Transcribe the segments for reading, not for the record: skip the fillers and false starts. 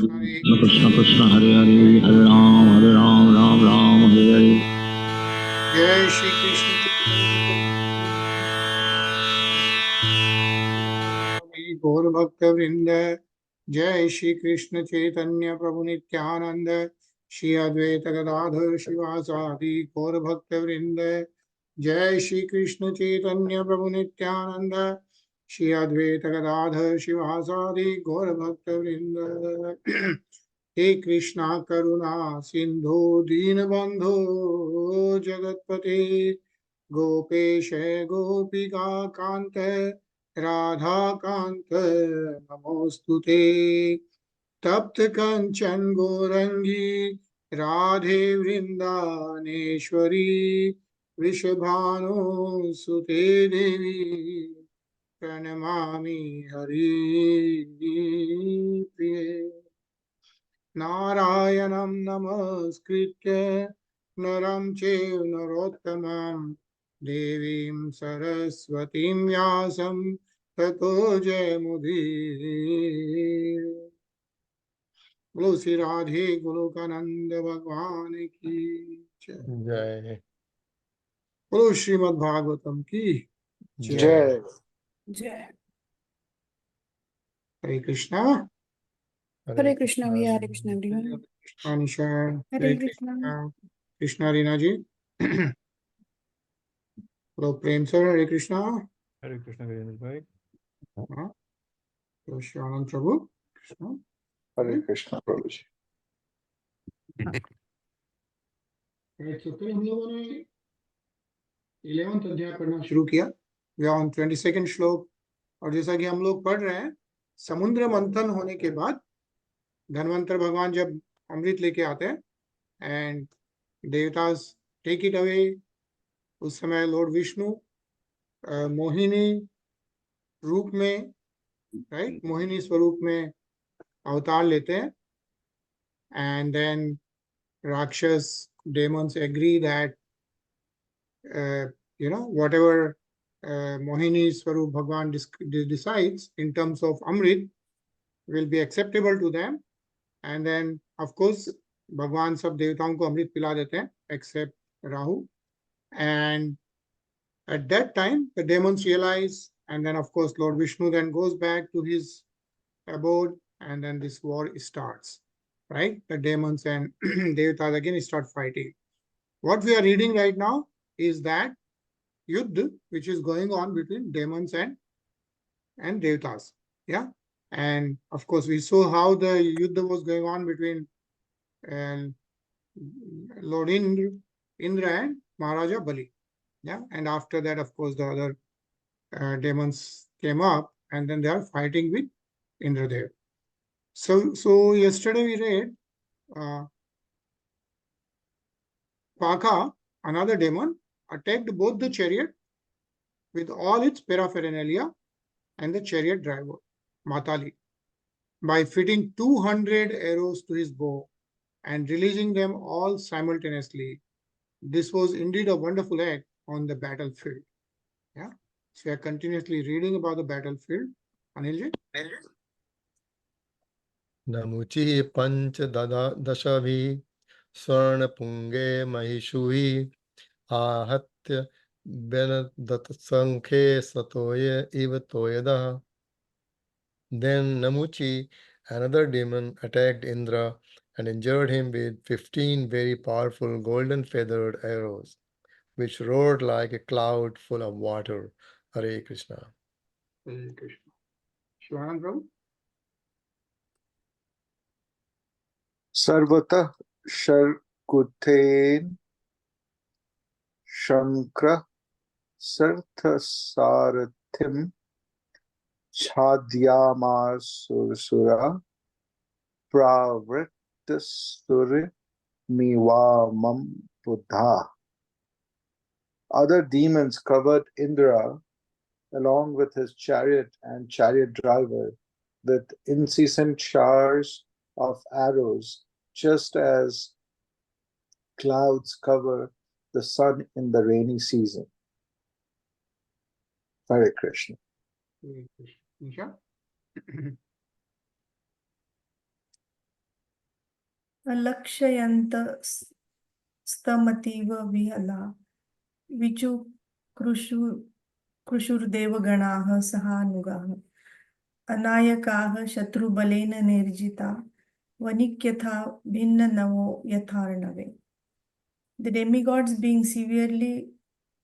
Krishna Krishna Hare Hare, Hare Ram, Ram Ram, Hare Hare. जय श्री कृष्ण गौर भक्त वृंद, जय श्री कृष्ण चैतन्य प्रभु नित्यानंद, श्री अद्वैत गदाधर शिवासादि गौर भक्त वृंद, जय श्री कृष्ण चैतन्य प्रभु नित्यानंद, श्री अद्वैत गदाधर शिवासादि गौर भक्त वृंद। हे कृष्णा करुणा सिंधु दीनबंधो जगतपते, गोपेश गोपिका कांत राधा कांत नमोस्तुते। तप्त कंचन गौरंगी राधे वृंदानेश्वरी, वृषभानु सुते देवी प्रणमामि हरि प्रिये। नारायणं नमस्कृत्य नरं चैव नरोत्तमं, देवीं सरस्वतीं व्यासं ततो जयमुदीरये। बोलो श्री राधे गोलोकानंद भगवान की जय। बोलो श्रीमद् भागवतम की जय। जय। हरे कृष्णा। हरे कृष्णा भैया, हरे कृष्णा एवरीवन। कृष्णा निशा, हरे कृष्णा। कृष्णा रीना जी। बोलो प्रेम सर हरे कृष्णा। हरे कृष्ण वीरेंद्र भाई। तो शिवानंद प्रभु कृष्णा। हरे कृष्णा प्रभु जी। तो कल हम लोगों ने 11वां अध्याय पढ़ना शुरू किया। वी आर ऑन 22nd श्लोक। और जैसा कि हम लोग पढ़ रहे हैं, समुद्र मंथन होने के बाद धन्वंतर भगवान जब अमृत लेके आते हैं एंड देवतास टेक इट अवे, उस समय लॉर्ड विष्णु मोहिनी रूप में, राइट, मोहिनी स्वरूप में अवतार लेते हैं। एंड देन राक्षस demons agree that whatever Mohini Swarup Bhagwan decides in terms of Amrit will be acceptable to them. And then of course Bhagwan सब देवताओं को अमृत पिला देते हैं except Rahu. And at that time the demons realize, and then of course Lord Vishnu then goes back to his abode, and then this war starts, right? The demons and devatas again start fighting. What we are reading right now is that Yuddha which is going on between demons and devatas. Yeah. And of course we saw how the Yuddha was going on between Lord Indra and Maharaja Bali. Yeah. And after that, of course, the other demons came up, and then they are fighting with Indradev. So yesterday we read Paka, another demon, attacked both the chariot with all its paraphernalia and the chariot driver, Matali, by fitting 200 arrows to his bow and releasing them all simultaneously. This was indeed a wonderful act on the battlefield. Yeah. So we are continuously reading about the battlefield. Anilji? नमुचि पंच दशभि स्वर्ण पुंगे महिषुहि आहत्य बेनदत संखे सतोय इव तोयदः. Then Namuchi, another demon, attacked Indra and injured him with 15 very powerful golden feathered arrows, which roared like a cloud full of water. Hare Krishna. Hare Krishna. Shivanand Prabhu? सर्वतः शर्कुतेन Shankar सर्थसारथिम छाद्यामासुरसुरा pravrittasur miwamam buddha. Other demons covered Indra along with his chariot and chariot driver with incessant showers of arrows, just as clouds cover the sun in the rainy season. Hare Krishna. Hare Krishna. Nisha? अलक्ष्ययन्त स्तमतीव विहला विचु कृशुर्देवगणाः सहानुगाः अनायकाः शत्रुबलेन निर्जिता वनिक्यथा भिन्ननवो यथार्णवे. The demigods, being severely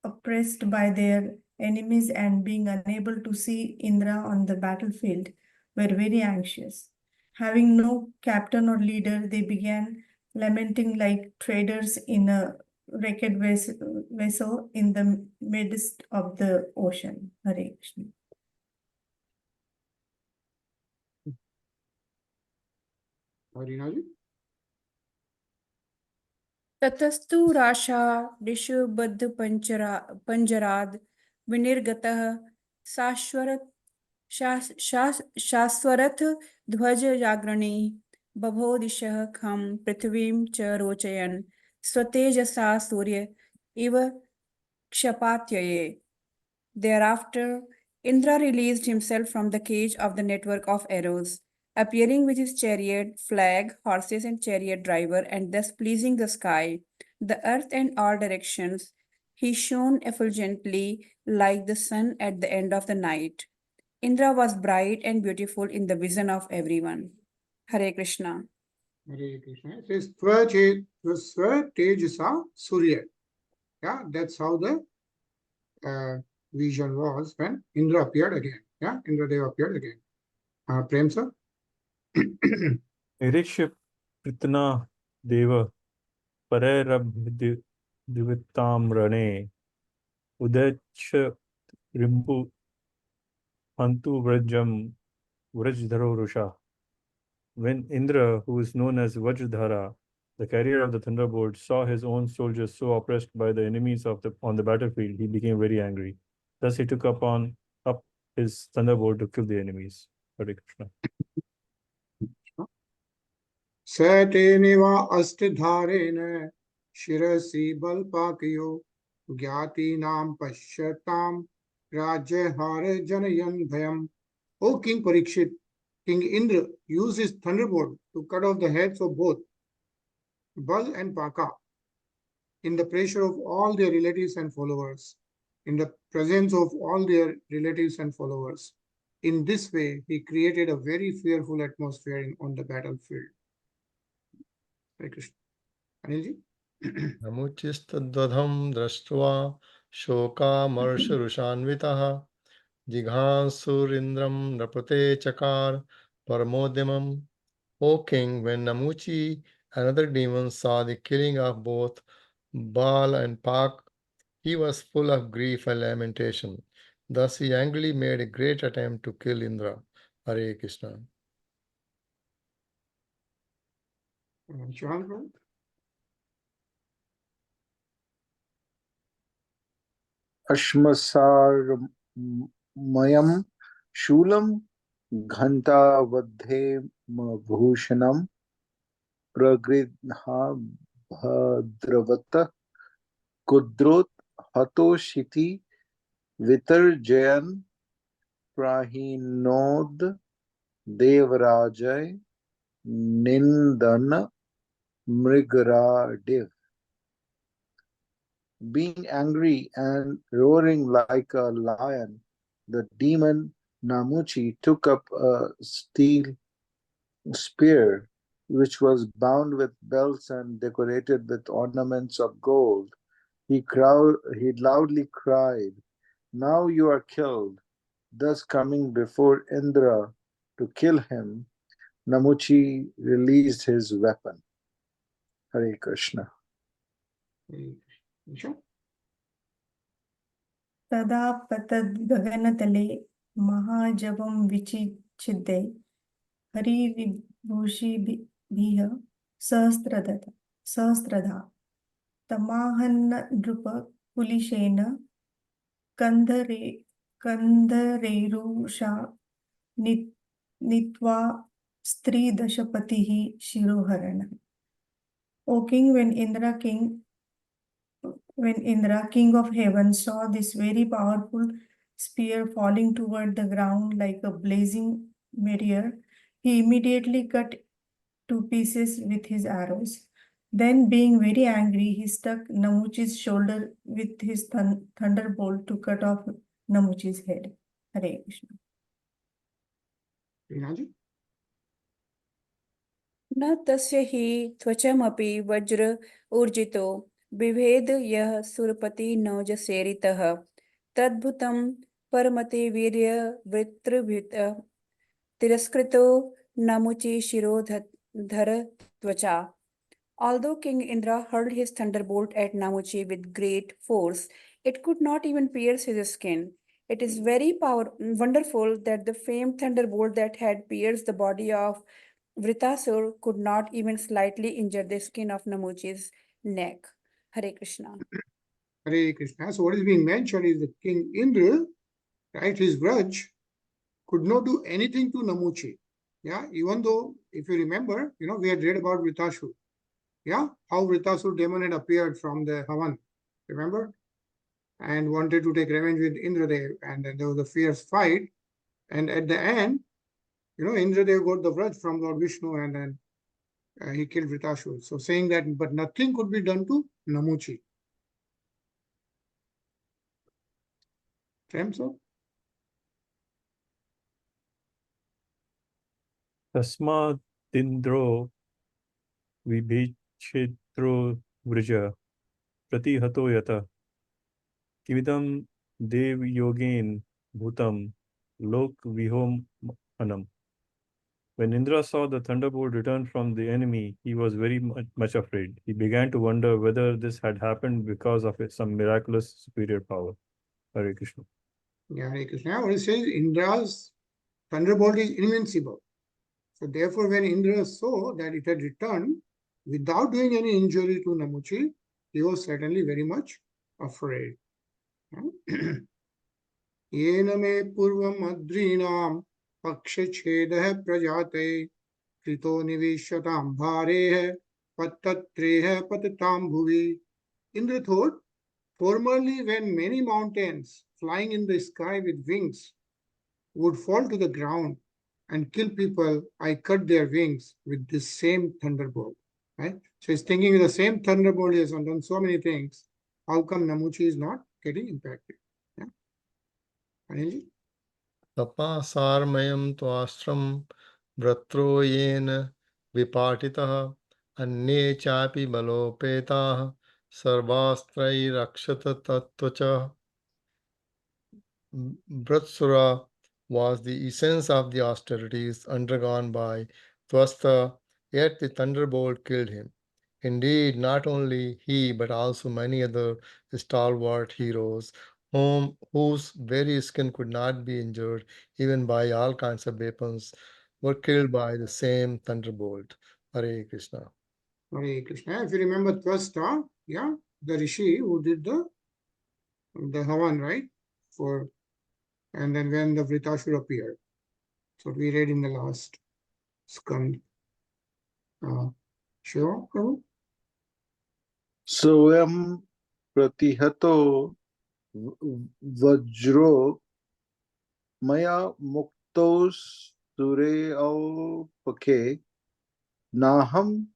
oppressed by their enemies and being unable to see Indra on the battlefield, were very anxious. Having no captain or leader, they began lamenting like traders in a wrecked vessel in the midst of the ocean. Hare Krishna. Harinaji. ततस्तु राशा दिशु बद्ध पंजराद विनिर्गतः शाश्वरथ ध्वज जागरणे बभो दिशः खं पृथ्वीं च रोचयन् स्वतेजसा सूर्य इव क्षपात्यये. Thereafter, Indra released himself from the cage of the network of arrows, appearing with his chariot, flag, horses and chariot driver, and thus pleasing the sky, the earth and all directions. He shone effulgently like the sun at the end of the night. Indra was bright and beautiful in the vision of everyone. Hare Krishna. Hare Krishna. It says Swa Tejasa Surya. Yeah, that's how the vision was when Indra appeared again. Yeah, Indra Deva appeared again. Prem sir. निरीक्ष्य पृतना देव परैरभिदिवितां रणे उदच्छ रिम्पु हन्तु व्रजधरो Rusha. When Indra, who is known as Vajradhara, the carrier of the thunderbolt, saw his own soldiers so oppressed by the enemies on the battlefield, he became very angry. Thus he took up his thunderbolt to kill the enemies. Hare Krishna. Sateniva astidharena shirasi balpakyo gyati-nam pashyatam rajya-hare janayan bhayam. O King Parikshit, King Indra used his thunderbolt to cut off the heads of both Bal and Paka in the pressure of all their relatives and followers, in the presence of all their relatives and followers. In this way, he created a very fearful atmosphere on the battlefield. Hare Krishna. Anilji? नमुचिस्तद्वधं दृष्ट्वा शोकामर्षरुषान्वितः जिघांसुरिन्द्रं नृपते चकार परमोद्यमम्. O king, when Namuchi, another demon, saw the killing of both Baal and Pak, he was full of grief and lamentation. Thus he angrily made a great attempt to kill Indra. Hare Krishna. Shivan, Ashmasar Mayam Shulam Ghanta Vadhe Bhushanam Pragridha Bhadravata Kudrot Hatoshiti Vitarjayan Prahinod Devrajay Nindana Mrigaradiv. Being angry and roaring like a lion, the demon Namuchi took up a steel spear, which was bound with belts and decorated with ornaments of gold. He loudly cried, "Now you are killed." Thus coming before Indra to kill him, Namuchi released his weapon. Hare Krishna. तदा पतद्गगनतले महाजवं विचिच्छिद्ये हरिविभूषिभिः सहस्रधा तमाहन्नृपकुलिशेन कन्धरैरुषा नीत्वा स्त्रीदशपतिः शिरोहरणः. O king, when Indra, king of heaven, saw this very powerful spear falling toward the ground like a blazing meteor, he immediately cut to pieces with his arrows. Then, being very angry, he struck Namuchi's shoulder with his thunderbolt to cut off Namuchi's head. Hare Krishna. Rinaji? न तस्य हि त्वचमपि वज्र ऊर्जितो बिभेद यः सुरपति नौजसेरितः तद्भुतं परमते वीर्य वृत्रभृत तिरस्कृतो नमुचि शिरोधर त्वचा. Although King Indra hurled his thunderbolt at Namuchi with great force, it could not even pierce his skin. It is very wonderful that the famed thunderbolt that had pierced the body of Vritasur could not even slightly injure the skin of Namuchi's neck. Hare Krishna. Hare Krishna. So what is being mentioned is that King Indra, right, his grudge, could not do anything to Namuchi. Yeah, even though, if you remember, we had read about Vritasur. Yeah, how Vritasur demon had appeared from the Havan, remember? And wanted to take revenge with Indradev. And then there was a fierce fight. And at the end, Indradev got the wrath from Lord Vishnu and then he killed Vritasur. So saying that, but nothing could be done to Namuchi. So? Tasmadindro vibhichetro vrija pratihato yata kividam dev yogen bhutam lok vihom anam. When Indra saw the thunderbolt return from the enemy, he was very much afraid. He began to wonder whether this had happened because of some miraculous superior power. Hare Krishna. Yeah, Hare Krishna. What it says, Indra's thunderbolt is invincible. So therefore, when Indra saw that it had returned without doing any injury to Namuchi, he was certainly very much afraid. Yena me purvam adrinam pakshachedah prajate krito nivishatam bhareha pattatreha patatam bhuvi. Indra thought, formerly when many mountains flying in the sky with wings would fall to the ground and kill people, I cut their wings with this same thunderbolt. Right? So he's thinking with the same thunderbolt, he has done so many things. How come Namuchi is not getting impacted? Yeah. Anil? Tapasarmayam tvastram vratro yena vipatitah अन्ये चापि बलोपेताः सर्वास्त्रैरक्षत तत्त्वच. Vratsura was the essence of the austerities undergone by Tvasta, yet the thunderbolt killed him. Indeed, not only he, but also many other stalwart heroes, whose very skin could not be injured even by all kinds of weapons, were killed by the same thunderbolt. Hare Krishna. Hare Krishna. If you remember Tvasta, yeah, the Rishi who did the Havan, right? And then when the Vritasur appeared. So we read in the last skand. Śiva, Prabhu? Soyam pratihato vajro maya muktos sureo pake naham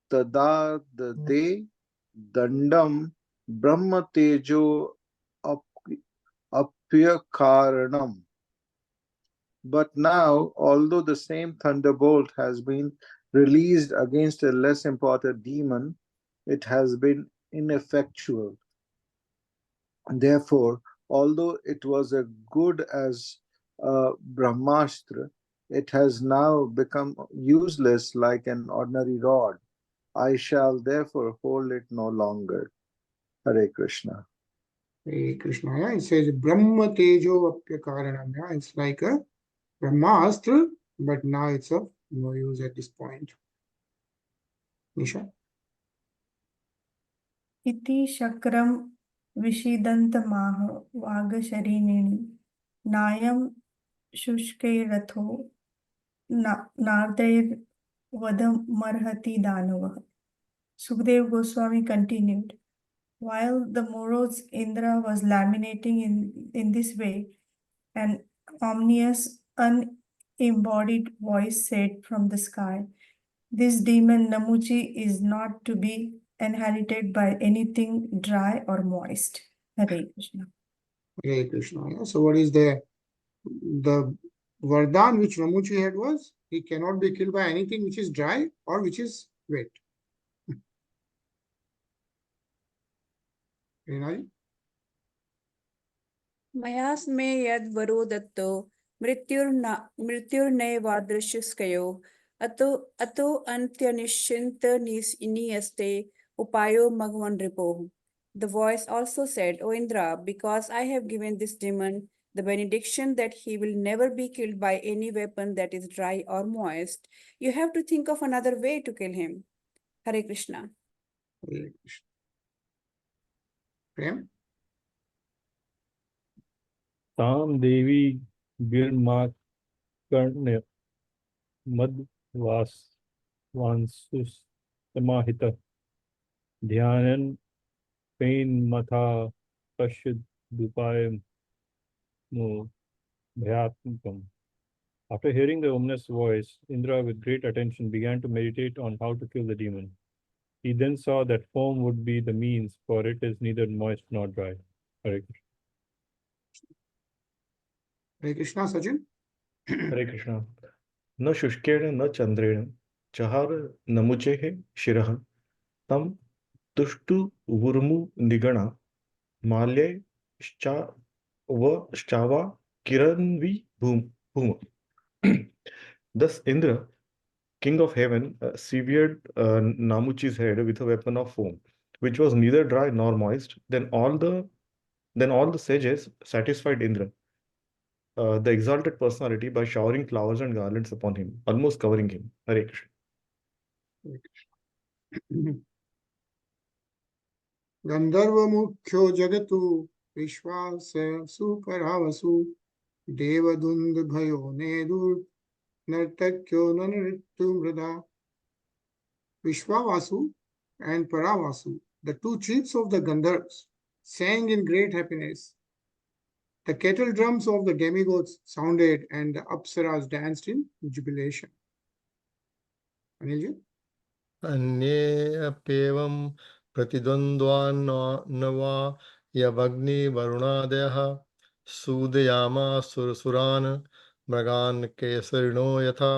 tadadade dandam brahma tejo apyakaranam. But now, although the same thunderbolt has been released against a less important demon, it has been ineffectual. Therefore, although it was as good as Brahmastra, it has now become useless like an ordinary rod. I shall therefore hold it no longer. Hare Krishna. Hare Krishna. Yeah, it says Brahma Tejo Apyakaranam. Yeah, it's like a Brahmastra, but now it's of no use at this point. Nisha? Iti Shakram Vishidantamah Vagasharinini Nayam Shushke Ratho Nardair Vadam Marhati Danava. Sukhdev Goswami continued. While the morose Indra was laminating in this way, an ominous, unembodied voice said from the sky, This demon Namuchi is not to be inherited by anything dry or moist. Hare Krishna. Hare Krishna. Yeah? So what is the Vardhan which Namuchi had was, he cannot be killed by anything which is dry or which is wet. Rinaji? मयास्मे यद वरो दत्तो मृत्युर्नैवादृश्यस्कयो अतो अन्त्यनिश्चिन्त नियस्ते upayo magwan ripo. The voice also said, O Indra, because I have given this demon the benediction that he will never be killed by any weapon that is dry or moist, you have to think of another way to kill him. Hare Krishna. Hare Krishna. Prem? Tam Devi Girmakarnya Madvas Vansus Samahita Dhyanan Pain Matha Pashid Dupayam No Bhyatmikam. After hearing the ominous voice, Indra with great attention began to meditate on how to kill the demon. He then saw that foam would be the means, for it is neither moist nor dry. Hare Krishna. Hare Krishna, Sachin? Hare Krishna. न शुष्केण न चंद्रेण चहार नमुचेः शिरः तम तुष्टु वुर्मु निगणा माल्ये श्चावा किरणवी Bhoom. Thus Indra, king of heaven, severed Namuchi's head with a weapon of foam, which was neither dry nor moist. Then all the sages satisfied Indra, the exalted personality, by showering flowers and garlands upon him, almost covering him. Hare Krishna. Gandharva mukhyo jagatu vishwasa suparavasu devadund bhayo nedur nartakyo nanrittu mrida. Vishwavasu and Paravasu, the two chiefs of the Gandharvas, sang in great happiness. The kettle drums of the demigods sounded and the Apsaras danced in jubilation. Anilji? अन्ये अप्येवं प्रतिद्वन्द्वान्नवा यवग्नि वरुणादयः सूदयामासुरान् मृगान् केसरिणो यथा.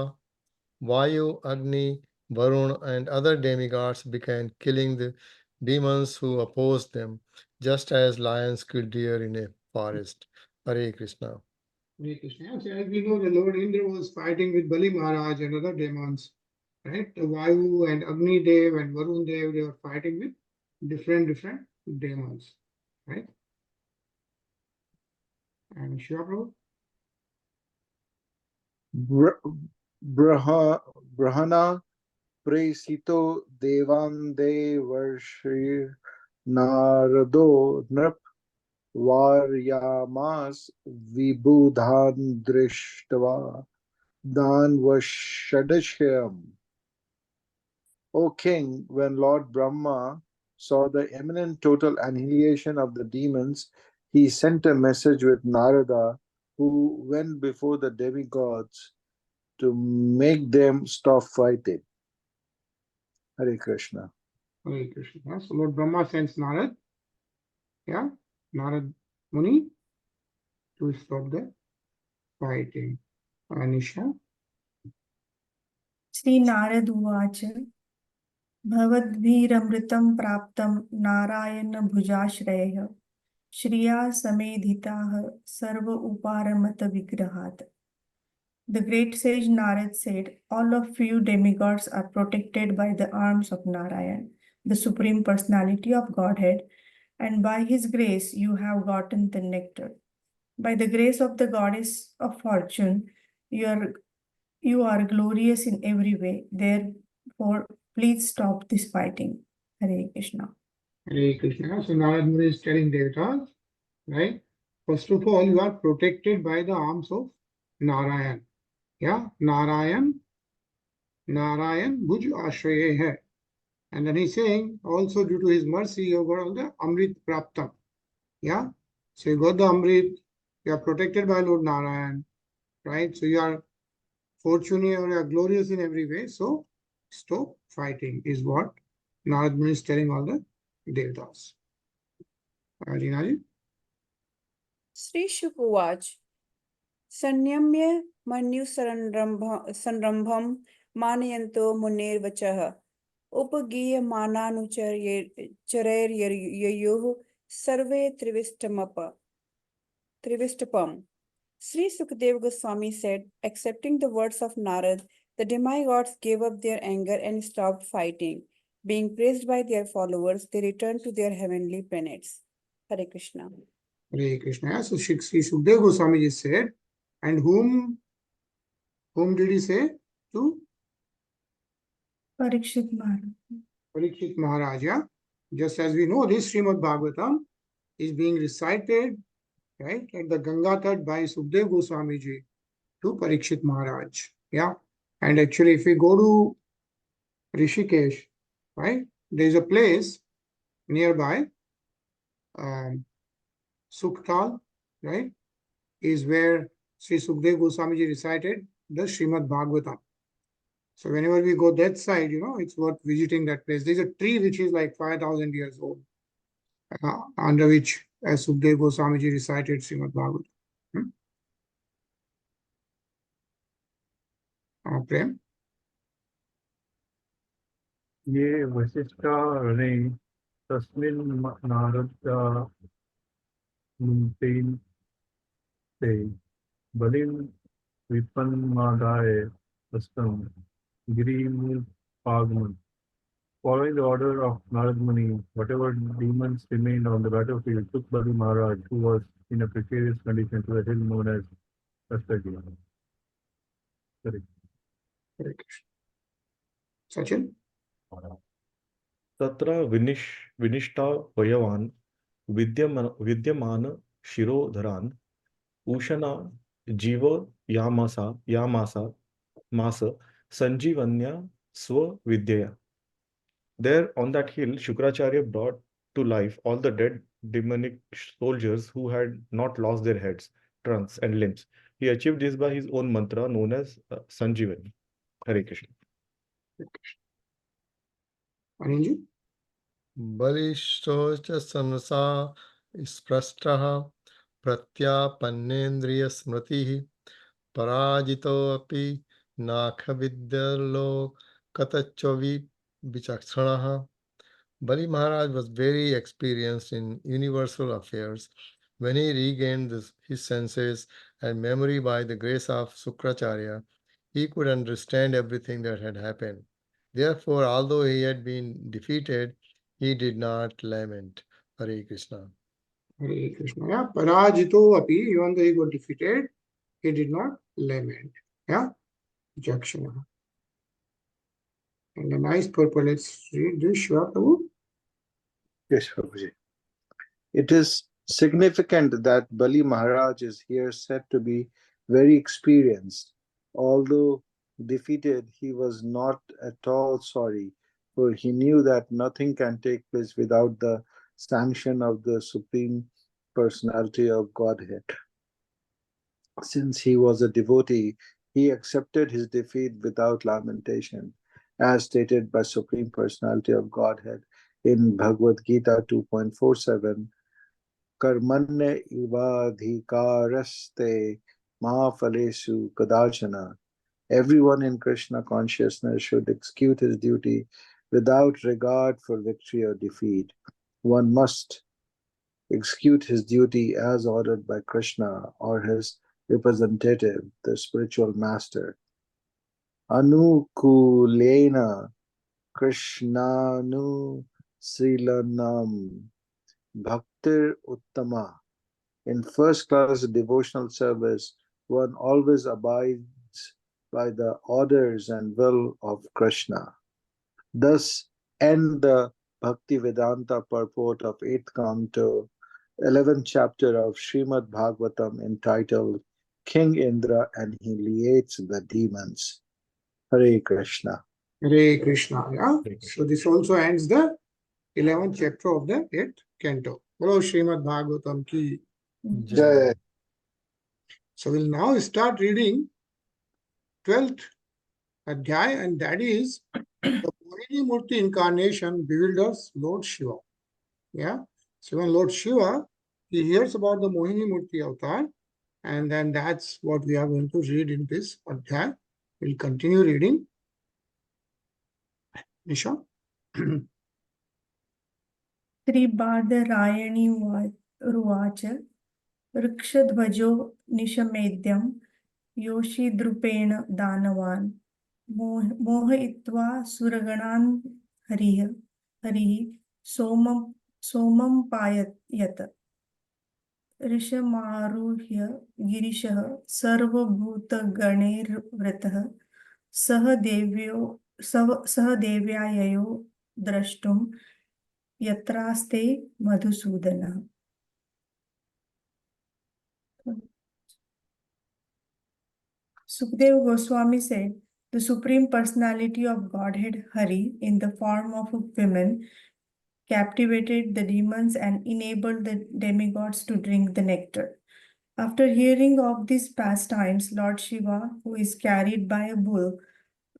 Vayu, Agni, Varun, and other demigods began killing the demons who opposed them, just as lions kill deer in a forest. Hare Krishna. Hare Krishna. So as we know, the Lord Indra was fighting with Bali Maharaj and other demons. Right? The Vayu and Agni Dev and Varun Dev, they were fighting with different demons. Right? And Śiva Prabhu? Brahana Presito Devande Varshir Narado Nrp Varyamas Vibudhan Drishtava Dan Vashadashyam. O king, when Lord Brahma saw the imminent total annihilation of the demons, he sent a message with Narada, who went before the demigods to make them stop fighting. Hare Krishna. Hare Krishna. So Lord Brahma sends Narad, Narad Muni, to stop the fighting. Anisha? Sri Narad Uvacha Bhavadviramritam Praptam Narayana Bhujashrayah Shriya Samedhitah Sarva Uparamata Vigrahat. The great sage Narad said, all of you demigods are protected by the arms of Narayan, the Supreme Personality of Godhead, and by his grace you have gotten the nectar. By the grace of the Goddess of Fortune, you are glorious in every way. Therefore, please stop this fighting. Hare Krishna. Hare Krishna. So Narad Muni is telling devatas, right? First of all, you are protected by the arms of Narayan. Narayan Bhuj Ashraye hai. And then he's saying, also due to his mercy, you got all the Amrit Praptam. So you got the Amrit, you are protected by Lord Narayan, right? So you are fortunate or you are glorious in every way. So stop fighting, is what Narad Muni is telling all the Devatas. Rinaji? Sri Shukuvach Sanyamya Manu Sanrambham Manayanto Munir Vachah Upagiya Mananucharer Yayu Sarve Trivistapam. Sri Sukadev Goswami said, accepting the words of Narad, the demigods gave up their anger and stopped fighting. Being praised by their followers, they returned to their heavenly planets. Hare Krishna. Hare Krishna. So Sri Sukadeva Goswami ji said, and whom did he say? To Parikshit Maharaj. Parikshit Maharaj. Yeah? Just as we know, this Srimad Bhagavatam is being recited, right, at the Ganga Tat by Sukadeva Goswami ji to Parikshit Maharaj. Yeah. And actually, if we go to Rishikesh, right, there is a place nearby, Sukhtal, right, is where Sri Sukadeva Goswami ji recited the Srimad Bhagavatam. So whenever we go that side, it's worth visiting that place. There's a tree which is like 5,000 years old, under which Sukadeva Goswami ji recited Srimad Bhagavatam. Prem? ये वशिष्ठा रणे तस्मिन् नारदा मुंतेन ते बलिं विपन्नमादाय अस्तं गिरिमूलपागमन्. Following the order of Narad Muni, whatever demons remained on the battlefield took Bali Maharaj, who was in a precarious condition, to the hill known as Kastagiri. Sorry. Hare Krishna. Sachin? तत्र विनिष्टा वयवान् विद्यमान शिरोधरान् उशना जीव यामास संजीवन्या स्वविद्यया. There on that hill, Shukracharya brought to life all the dead demonic soldiers who had not lost their heads, trunks, and limbs. He achieved this by his own mantra known as Sanjivani. Hare Krishna. Ananji? Balishtocha sansa sprashtaha pratyapannendriya smritihi parajito api nakhavidyalo katachovi vichakshanaha. Bali Maharaj was very experienced in universal affairs. When he regained his senses and memory by the grace of Sukracharya, he could understand everything that had happened. Therefore, although he had been defeated, he did not lament. Hare Krishna. Hare Krishna. Yeah. Parajito api, even though he got defeated, he did not lament. Yeah. Jakshana. And a nice purpose. Let's read this, Shiva Prabhu. Yes, Prabhuji. It is significant that Bali Maharaj is here said to be very experienced. Although defeated, he was not at all sorry, for he knew that nothing can take place without the sanction of the Supreme Personality of Godhead. Since he was a devotee, he accepted his defeat without lamentation, as stated by Supreme Personality of Godhead in Bhagavad Gita 2.47. Karmanya ivadhikaraste mahafalesu kadachana. Everyone in Krishna consciousness should execute his duty without regard for victory or defeat. One must execute his duty as ordered by Krishna or his representative, the spiritual master. Anukulena Krishnanu Silanam Bhaktir Uttama. In first class devotional service, one always abides by the orders and will of Krishna. Thus end the Bhakti Vedanta purport of 8th canto, 11th chapter of Srimad Bhagavatam, entitled King Indra Annihilates the Demons. Hare Krishna. Hare Krishna. Yeah. So this also ends the 11th chapter of the 8th canto. Hello, Srimad Bhagavatam ki Jai. So we'll now start reading 12th adhyay, and that is The Mohinī-mūrti incarnation bewilders Lord Shiva. Yeah. So when Lord Shiva, he hears about the Mohinī-mūrti avatar, and then that's what we are going to read in this adhyay. We'll continue reading. Nisha. श्रीबादरायणी रुवाच वृक्षध्वजो निशमेद्यं योषिद्रूपेण दानवान् मोहयित्वा सुरगणान् हरिः सोमं पाययत ऋषमारुह्य गिरिशः सर्वभूतगणैर्वृतः सह देव्याययो द्रष्टुं यत्रास्ते मधुसूदनः. Sukadeva Goswami said, the Supreme Personality of Godhead Hari in the form of a woman captivated the demons and enabled the demigods to drink the nectar. After hearing of these pastimes, Lord Shiva, who is carried by a bull,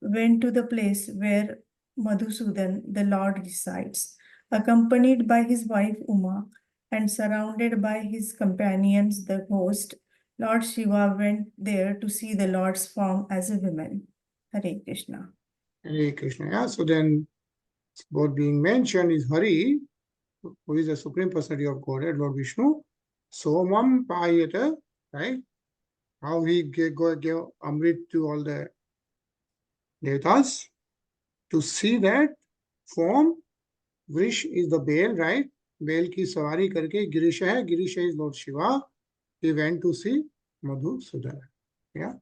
went to the place where Madhusudan, the Lord, resides, accompanied by his wife Uma and surrounded by his companions, the host. Lord Shiva went there to see the Lord's form as a woman. Hare Krishna. Hare Krishna. Yeah. So then, what being mentioned is Hari, who is the Supreme Personality of Godhead, Lord Vishnu. Somam payata, right? How he gave Amrit to all the devatas. To see that form, Vrish is the Bel, right? Bel ki savari karke Girisha hai. Girisha is Lord Shiva. He went to see Madhusudana. Yeah.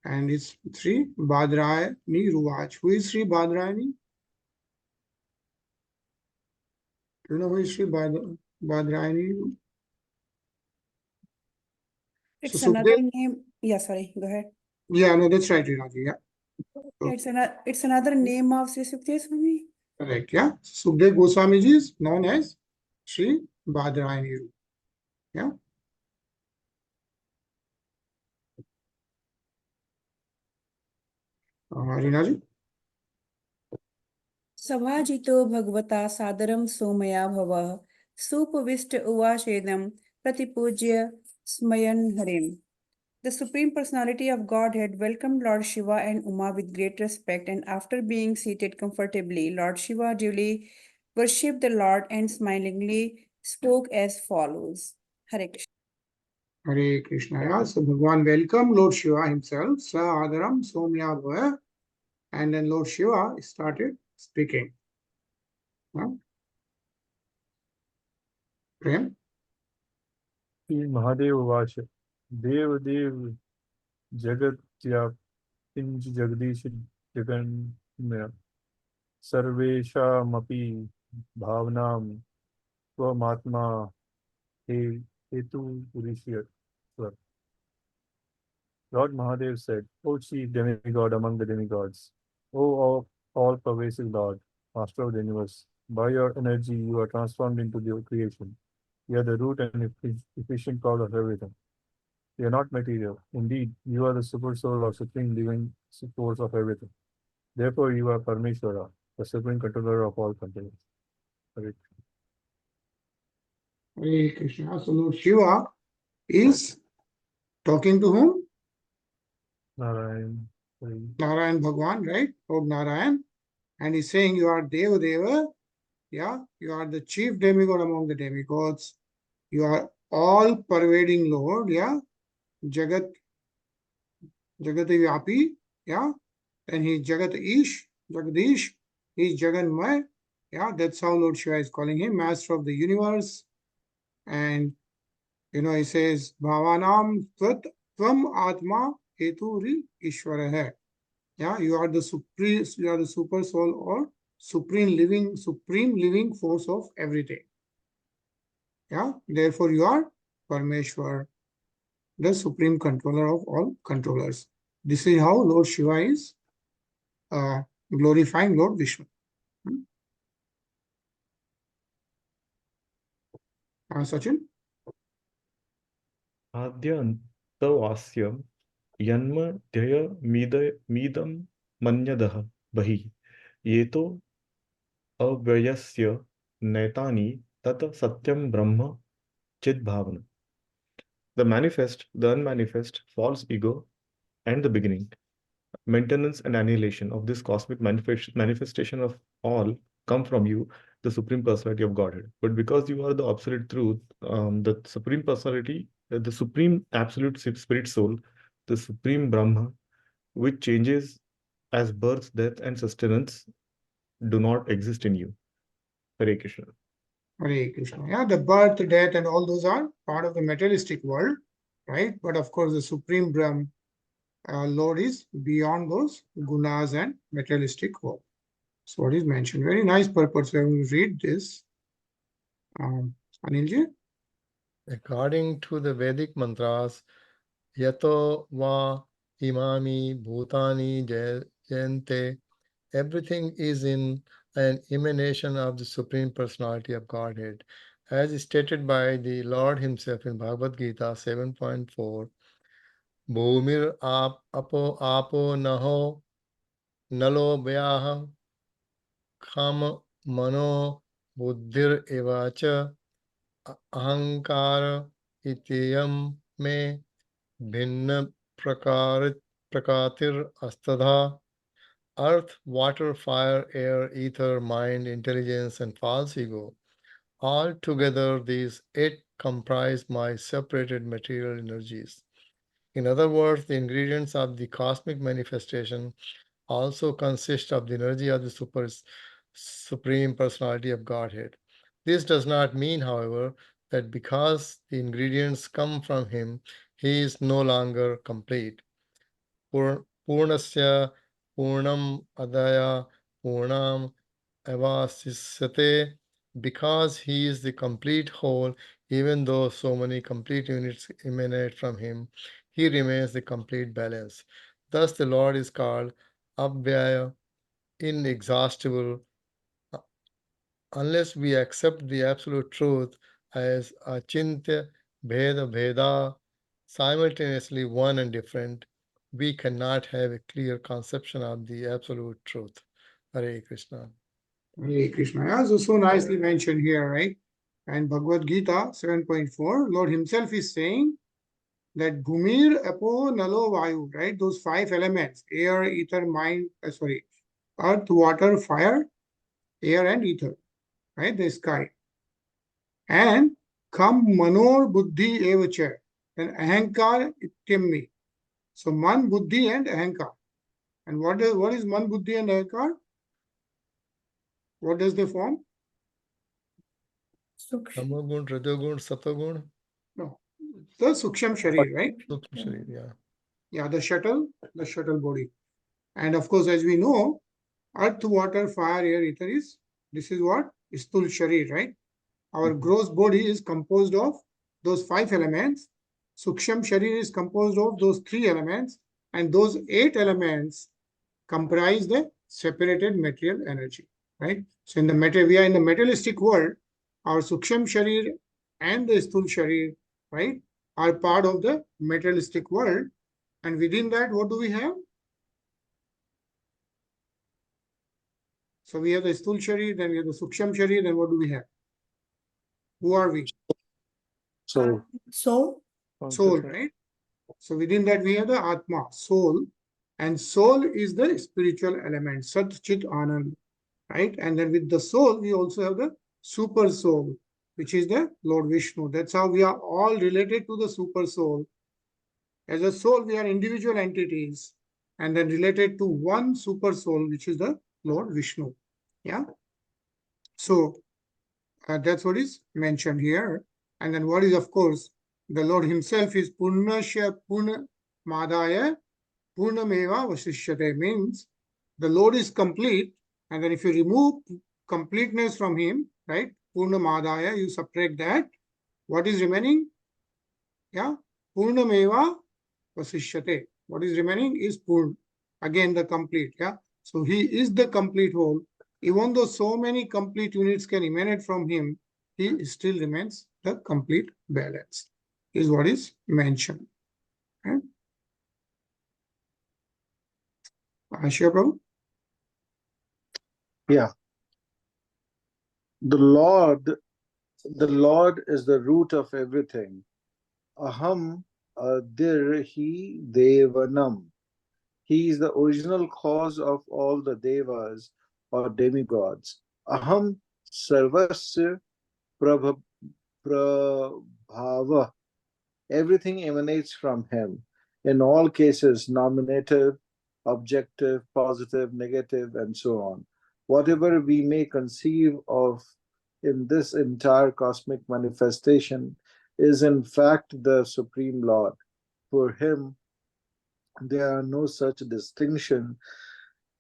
And it's Sri Badrayani Ruvaj. Who is Sri Badrayani? Do you know who is Sri Badrayani? It's So another name. Yeah, sorry, go ahead. Yeah, no, that's right, Rinaji. Yeah. So, It's another name of Sri Sukadeva Swami. correct. Yeah. Sukadeva Goswami ji is known as Sri Badrayani. Yeah. Rinaji. सभाजितो भगवता सादरं सोमया भवः सुपविष्ट उवाचेदं प्रतिपूज्य स्मयन् हरिम्. The Supreme Personality of Godhead welcomed Lord Shiva and Uma with great respect, and after being seated comfortably, Lord Shiva duly worshipped the Lord and smilingly spoke as follows. Hare Krishna. Hare Krishna. Yeah. So Bhagwan welcomed Lord Shiva himself. Sa Adaram Somya Bhava. And then Lord Shiva started speaking. Yeah. Prem. Shri Mahadev वाच देव देव जगत्यापिंच जगदीश जगन्मय सर्वेषामपि भावनां त्वमात्मा हेतु पुरुषेश्वर. Lord Mahadev said, O chief demigod among the demigods, O all-pervasive Lord, Master of the universe, by your energy you are transformed into the creation. You are the root and efficient cause of everything. You are not material. Indeed, you are the super soul or supreme living force of everything. Therefore, you are Parmeshwara, the supreme controller of all controllers. Hare Krishna. So Lord Shiva is talking to whom? Narayan. Narayan Bhagwan, right? Lord Narayan. And he's saying you are Deva Deva. Yeah. You are the chief demigod among the demigods. You are all pervading Lord. Yeah. Jagati Vyapi. Yeah. And he is Jagadish. He is Jaganmay. Yeah. That's how Lord Shiva is calling him, Master of the universe. And he says, Bhavanam Tvam Atma Heturi Ishvara hai. Yeah, you are the super soul or supreme living force of everything. Yeah, therefore you are Parmeshwar, the supreme controller of all controllers. This is how Lord Shiva is glorifying Lord Vishnu. Sachin? आद्यन्तवास्यं यन्म ध्यय मीदं मन्यदः बहिः Yeto avyayasya naitani tata satyam brahma chid bhavana. The manifest, the unmanifest, false ego, and the beginning, maintenance and annihilation of this cosmic manifestation of all come from you, the Supreme Personality of Godhead. But because you are the absolute truth, the Supreme Personality, the Supreme Absolute Spirit Soul, the Supreme Brahma, which changes as birth, death, and sustenance, do not exist in you. Hare Krishna. Hare Krishna. Yeah, the birth, death, and all those are part of the materialistic world, right? But of course, the Supreme Brahma, Lord, is beyond those gunas and materialistic world. So what is mentioned? Very nice purpose. We will read this. Anilji? According to the Vedic mantras, Yato va imami bhutani jayante, everything is in an emanation of the Supreme Personality of Godhead. As stated by the Lord himself in Bhagavad Gita 7.4, Bhumir apo naho nalo vyaha kham mano buddhir evacha ahankara ityam me भिन्न prakatir astadha. Earth, water, fire, air, ether, mind, intelligence, and false ego. All together, these 8 comprise my separated material energies. In other words, the ingredients of the cosmic manifestation also consist of the energy of the Supreme Personality of Godhead. This does not mean, however, that because the ingredients come from him, he is no longer complete. Purnasya Purnam Adaya Purnam Avasisyate. Because he is the complete whole, even though so many complete units emanate from him, he remains the complete balance. Thus, the Lord is called Abhyaya, inexhaustible. Unless we accept the absolute truth as Achintya Bheda Bheda, simultaneously one and different, we cannot have a clear conception of the absolute truth. Hare Krishna. Hare Krishna. Yeah, so nicely mentioned here, right? And Bhagavad Gita 7.4, Lord himself is saying that Bhumir, Apo, Nalo, Vayu, right? Those 5 elements, air, ether, mind, earth, water, fire, air, and ether, right? The sky. And Kham, Manor, Buddhi, Evacha, and Ahankar, Ityammi. So Man, Buddhi, and Ahankar. And what is Man, Buddhi, and Ahankar? What does they form? Tamagun, Rajagun, Satagun. No, the Suksham Sharir, right? Sukshma Sharir, yeah. Yeah, the shuttle body. And of course, as we know, earth, water, fire, air, ether this is what? Sthul Sharir, right? Our gross body is composed of those 5 elements. Suksham Sharir is composed of those 3 elements. And those 8 elements comprise the separated material energy, right? So in the we are in the materialistic world, our Suksham Sharir and the Sthul Sharir, right, are part of the materialistic world. And within that, what do we have? So we have the Sthul Sharir, then we have the Suksham Sharir, then what do we have? Who are we? So Soul, right? So within that, we have the Atma, soul. And soul is the spiritual element, Sat Chit Anand, right? And then with the soul, we also have the super soul, which is the Lord Vishnu. That's how we are all related to the super soul. As a soul, we are individual entities and then related to one super soul, which is the Lord Vishnu. Yeah. So that's what is mentioned here. And then what is, of course, the Lord himself is Purnasya Purna Madaya Purnameva Vasishyate, means the Lord is complete. And then if you remove completeness from him, right, Purna Madaya, you subtract that, what is remaining? Yeah, Purnameva Vasishyate. What is remaining is Purna. Again, the complete. Yeah. So he is the complete whole. Even though so many complete units can emanate from him, he still remains the complete balance, is what is mentioned. Okay? Ashya Prabhu? Yeah. The Lord is the root of everything. Aham adirhi devanam. He is the original cause of all the devas or demigods. Aham sarvasya prabhava. Everything emanates from him. In all cases, nominative, objective, positive, negative, and so on. Whatever we may conceive of in this entire cosmic manifestation is in fact the Supreme Lord. For him, there are no such distinction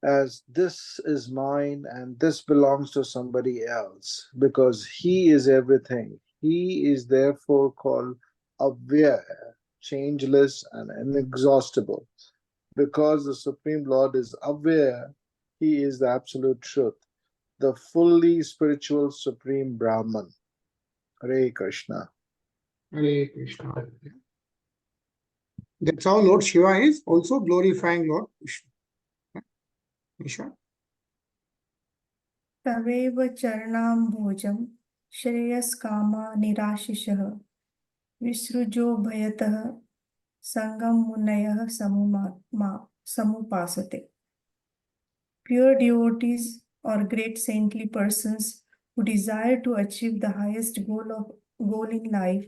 as this is mine and this belongs to somebody else, because he is everything. He is therefore called Avyaya, changeless and inexhaustible. Because the Supreme Lord is Avyaya, he is the absolute truth, the fully spiritual Supreme Brahman. Hare Krishna. Hare Krishna. That's how Lord Shiva is also glorifying Lord Krishna. Nisha? तवेव चरणाम्भोजं श्रेयस्कामा निराशिषः विसृजो भयतः संगम मुनयः samupasate. Pure devotees or great saintly persons who desire to achieve the highest goal in life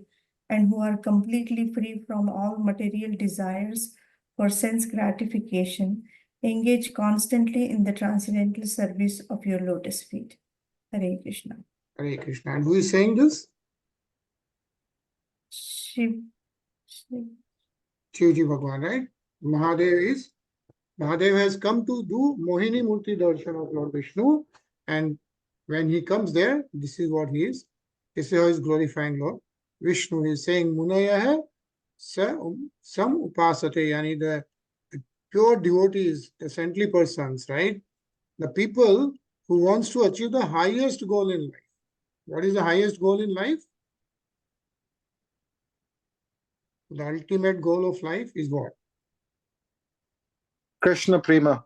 and who are completely free from all material desires for sense gratification engage constantly in the transcendental service of your lotus feet. Hare Krishna. Hare Krishna. And who is saying this? Shivji Bhagwan, right? Mahadev has come to do Mohinī-mūrti darshan of Lord Vishnu, and when he comes there, this is what he is. This is how he is glorifying Lord Vishnu. He is saying Munayah sam upasate, yani the pure devotees, the saintly persons, right? The people who wants to achieve the highest goal in life. What is the highest goal in life? The ultimate goal of life is what? Krishna Prema.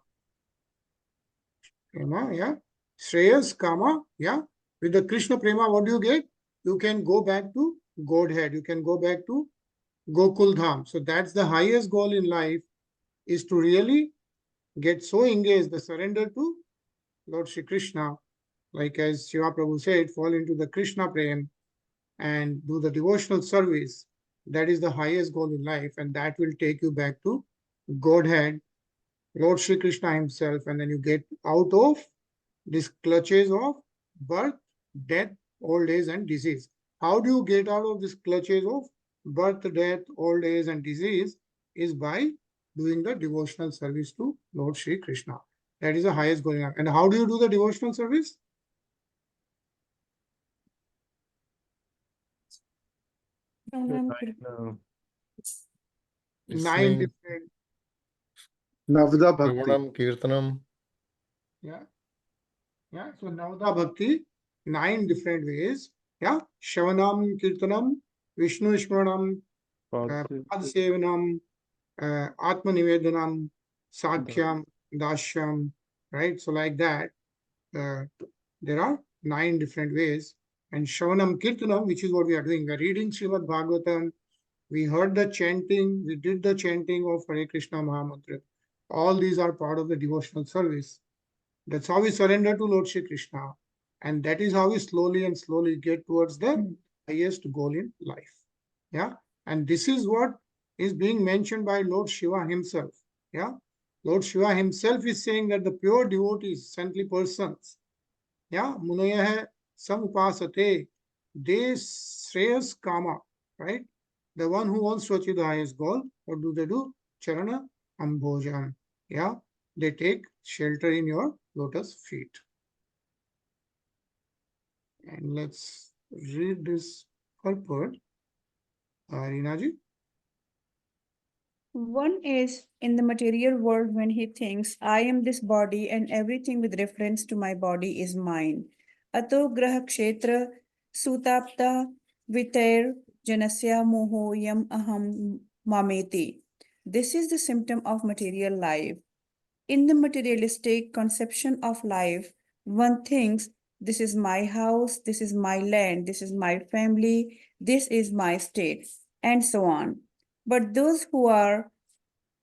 Prema, yeah. Shreyas, Kama, yeah. With the Krishna Prema, what do you get? You can go back to Godhead. You can go back to Gokul Dham. So that's the highest goal in life, is to really get so engaged, the surrender to Lord Shri Krishna, like as Shiva Prabhu said, fall into the Krishna Prem and do the devotional service. That is the highest goal in life, and that will take you back to Godhead, Lord Shri Krishna himself, and then you get out of these clutches of birth, death, old age, and disease. How do you get out of these clutches of birth, death, old age, and disease? Is by doing the devotional service to Lord Shri Krishna. That is the highest goal in life. And how do you do the devotional service? Pranam Nine Listening, different. Navada Bhakti. Shravanam, Kirtanam. Yeah. Yeah. So Navada Bhakti, 9 different ways. Yeah. Shravanam, Kirtanam, Vishnu Shmaranam, Pad Sevanam, Atma Nivedanam, Sakhyam, Dashyam, right? So like that, there are 9 different ways. And Shravanam Kirtanam, which is what we are doing. We are reading Srimad Bhagavatam. We heard the chanting. We did the chanting of Hare Krishna Mahamantra. All these are part of the devotional service. That's how we surrender to Lord Shri Krishna. And that is how we slowly and slowly get towards the highest goal in life. Yeah. And this is what is being mentioned by Lord Shiva himself. Yeah. Lord Shiva himself is saying that the pure devotees, saintly persons, yeah, Munayah samupasate, they shreyas kama, right? The one who wants to achieve the highest goal, what do they do? Charana ambojam. Yeah, they take shelter in your lotus feet. And let's read this purport. Rinaji. One is in the material world when he thinks, I am this body and everything with reference to my body is mine. Ato graha kshetra sutapta vitair janasya moho yam aham mameti. This is the symptom of material life. In the materialistic conception of life, One thinks, this is my house, this is my land, this is my family, this is my state, and so on. But those who are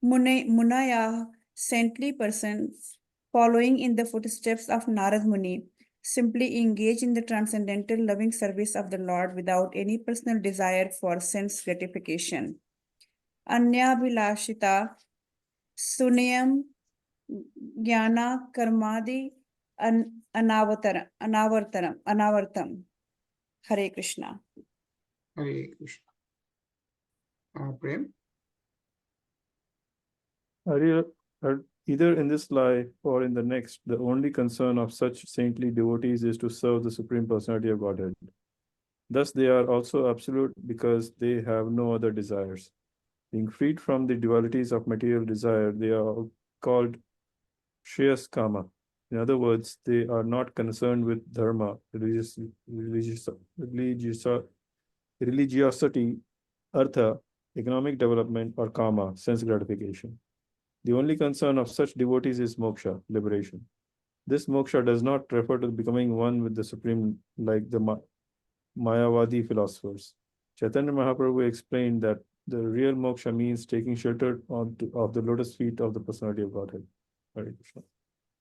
Munaya, saintly persons, following in the footsteps of Narad Muni, simply engage in the transcendental loving service of the Lord without any personal desire for sense gratification. Anyabhilashita Sunayam Jnana Karmadi Anavartam. Hare Krishna. Hare Krishna. Prem. Either in this life or in the next, the only concern of such saintly devotees is to serve the Supreme Personality of Godhead. Thus, they are also absolute because they have no other desires. Being freed from the dualities of material desire, they are called Shreyas Kama. In other words, they are not concerned with dharma, religiosity, artha, economic development, or kama, sense gratification. The only concern of such devotees is moksha, liberation. This moksha does not refer to becoming one with the Supreme like the Mayavadi philosophers. Chaitanya Mahaprabhu explained that the real moksha means taking shelter of the lotus feet of the Personality of Godhead. Hare Krishna.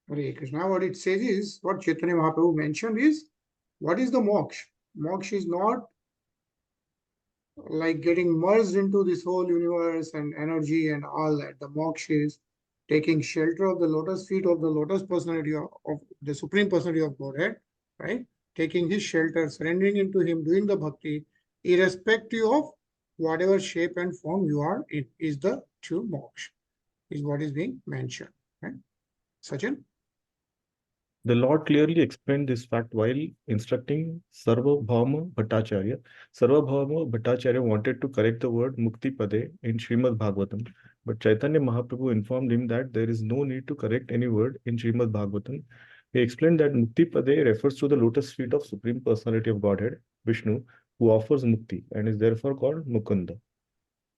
Hare Krishna. What it says is, what Chaitanya Mahaprabhu mentioned is, what is the moksha? Moksha is not like getting merged into this whole universe and energy and all that. The moksha is taking shelter of the lotus feet of the lotus personality of the Supreme Personality of Godhead, right? Taking his shelter, surrendering into him, doing the bhakti, irrespective of whatever shape and form you are in, is the true moksha, is what is being mentioned, right? Sachin? The Lord clearly explained this fact while instructing Sarvabhauma Bhattacharya. Sarvabhauma Bhattacharya wanted to correct the word Mukti Pade in Srimad Bhagavatam, but Chaitanya Mahaprabhu informed him that there is no need to correct any word in Srimad Bhagavatam. He explained that Mukti Pade refers to the lotus feet of Supreme Personality of Godhead, Vishnu, who offers Mukti and is therefore called Mukunda.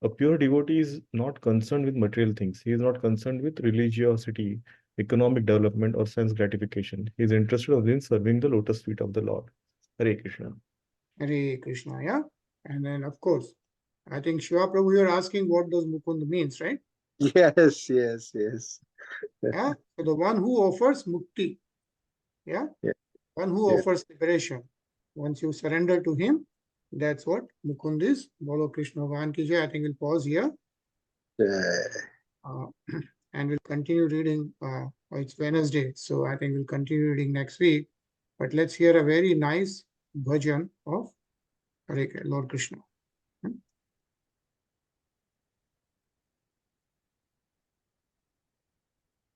A pure devotee is not concerned with material things. He is not concerned with religiosity, economic development, or sense gratification. He is interested in serving the lotus feet of the Lord. Hare Krishna. Hare Krishna, yeah. And then, of course, I think Shiva Prabhu, you are asking what does Mukund means, right? Yes. Yeah. So the one who offers mukti, yeah, one who offers liberation. Once you surrender to him, that's what Mukund is. Bolo Krishna Bhagavan ki jai. I think we'll pause here. And we'll continue reading. It's Wednesday, so I think we'll continue reading next week. But let's hear a very nice bhajan of Lord Krishna.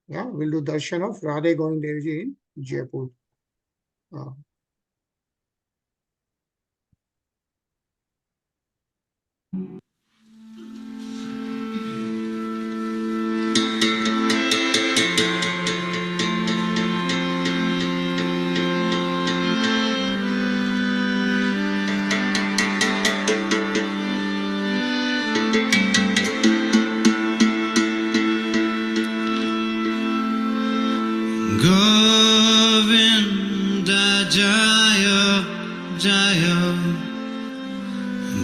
Yeah, we'll do darshan of Radhe-Govind Devji in Jaipur. Govinda Jaya Jaya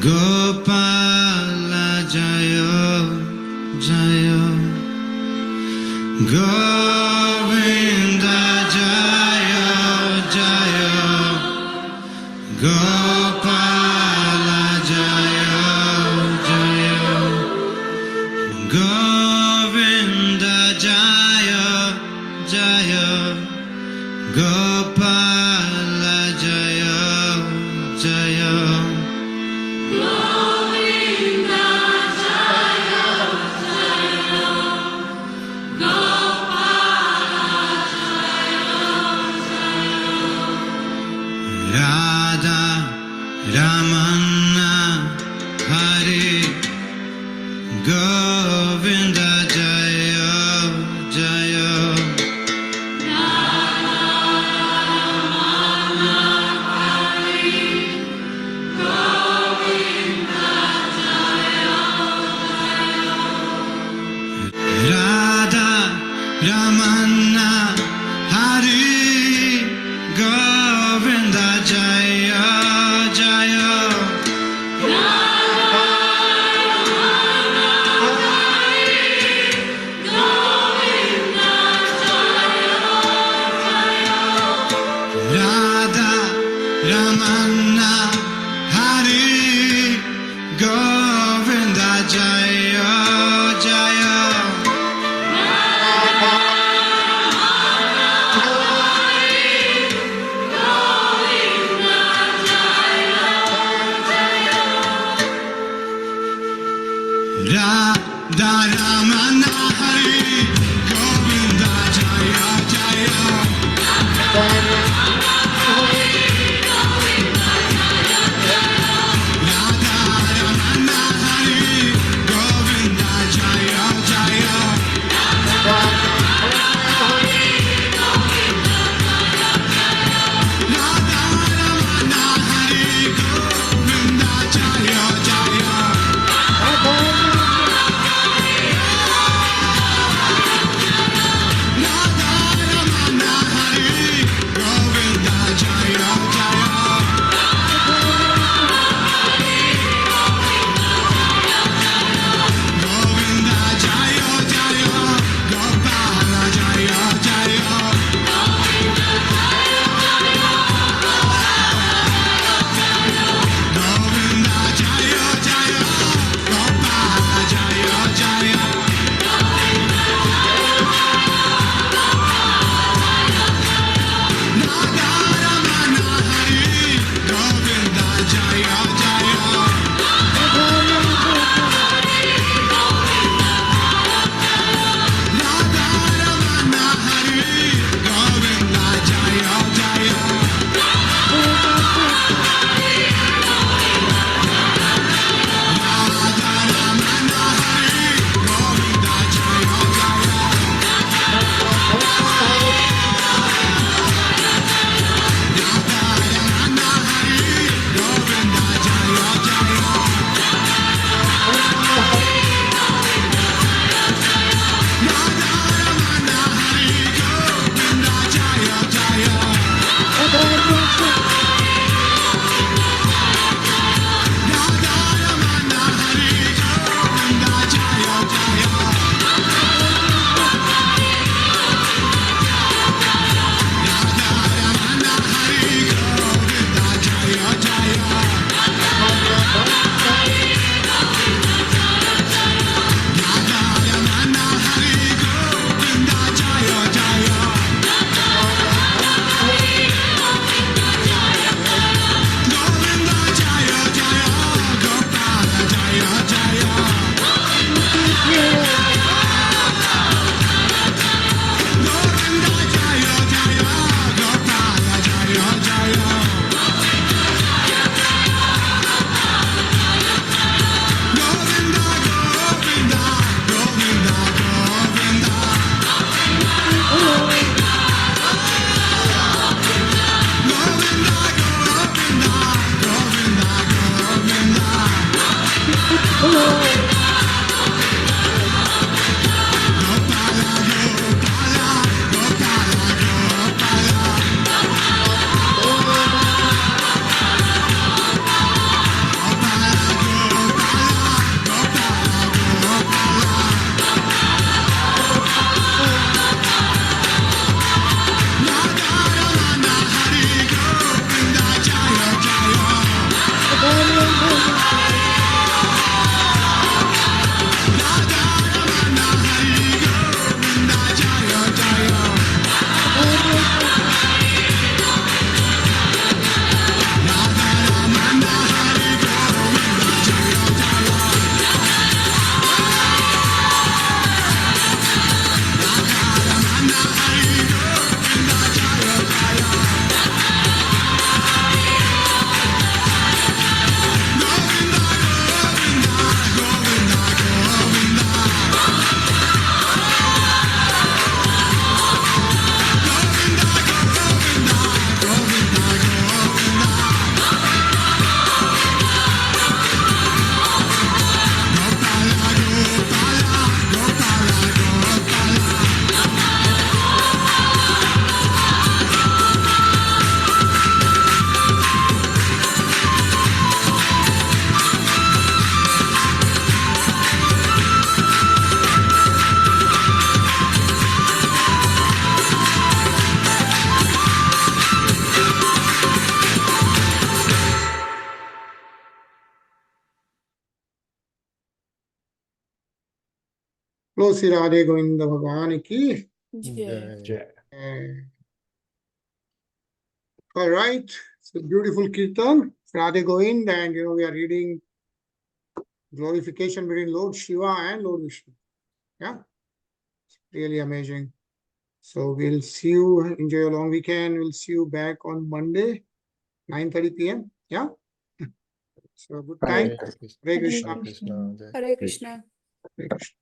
Gopala Jaya Jaya Govinda Jaya Jaya Gopala Jaya Jaya Govinda Jaya Jaya Gopala Jaya Jaya Govinda Jaya Jaya Gopala Jaya Jaya Radha Ramana Hare Govinda Jaya Jaya Radha Ramana Hare Ramana Hare Govinda Jaya Jaya Radha Ramana Hare Govinda Jaya Jaya Lo Sri Radhe Govinda Bhagwan ki. Jai. Jai. All right, so beautiful kirtan, Radhe Govind, and we are reading glorification between Lord Shiva and Lord Vishnu. Yeah, really amazing. So we'll see you. Enjoy your long weekend. We'll see you back on Monday, 9:30 p.m. Yeah. So good time. Hare Hare Hare Krishna. Krishna. Jai. Hare Krishna. Hare Krishna.